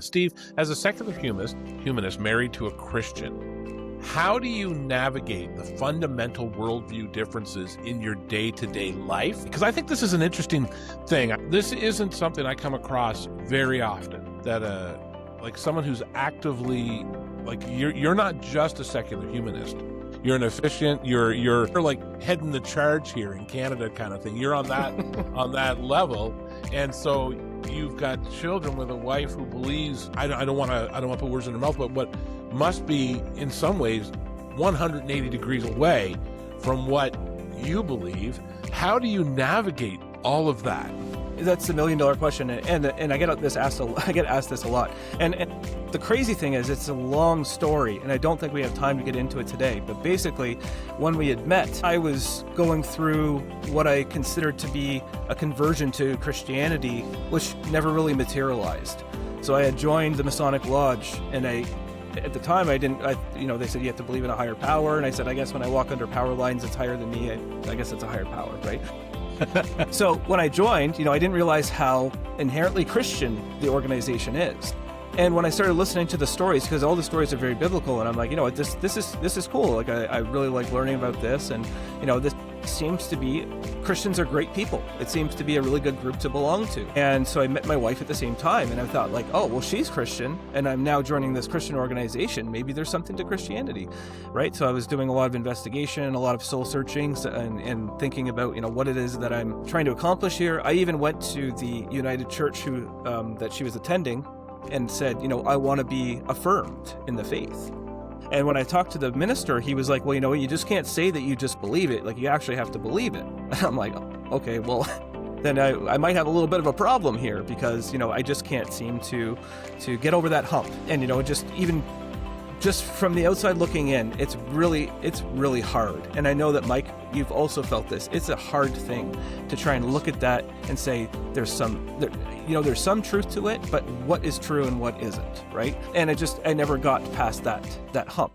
Steve, as a secular humanist married to a Christian, how do you navigate the fundamental worldview differences in your day-to-day life? Because I think this is an interesting thing. This isn't something I come across very often, that like someone who's actively, like, you're not just a secular humanist. You're an efficient, you're like heading the charge here in Canada kind of thing. You're on that on that level. And so you've got children with a wife who believes, I don't want to put words in her mouth, but what must be in some ways 180 degrees away from what you believe. How do you navigate all of that? That's the $1 million question, and I get asked this a lot. And the crazy thing is, it's a long story, and I don't think we have time to get into it today. But basically, when we had met, I was going through what I considered to be a conversion to Christianity, which never really materialized. So I had joined the Masonic Lodge, and at the time, they said you have to believe in a higher power, and I said, I guess when I walk under power lines, it's higher than me. I guess it's a higher power, right? So when I joined, I didn't realize how inherently Christian the organization is. And when I started listening to the stories, because all the stories are very biblical, and I'm like, this is cool. Like I really like learning about this, and this seems to be, Christians are great people. It seems to be a really good group to belong to. And so I met my wife at the same time, and I thought, like, oh, well, she's Christian, and I'm now joining this Christian organization. Maybe there's something to Christianity, right? So I was doing a lot of investigation, a lot of soul searching, and thinking about, what it is that I'm trying to accomplish here. I even went to the United Church that she was attending and said, I want to be affirmed in the faith. And when I talked to the minister, he was like, well, you just can't say that you just believe it. Like, you actually have to believe it. And I'm like, okay, well, then I might have a little bit of a problem here, because, I just can't seem to get over that hump. And, just from the outside looking in, it's really hard. And I know that, Mike, you've also felt this. It's a hard thing to try and look at that and say there's some truth to it, but what is true and what isn't, right? And I never got past that hump.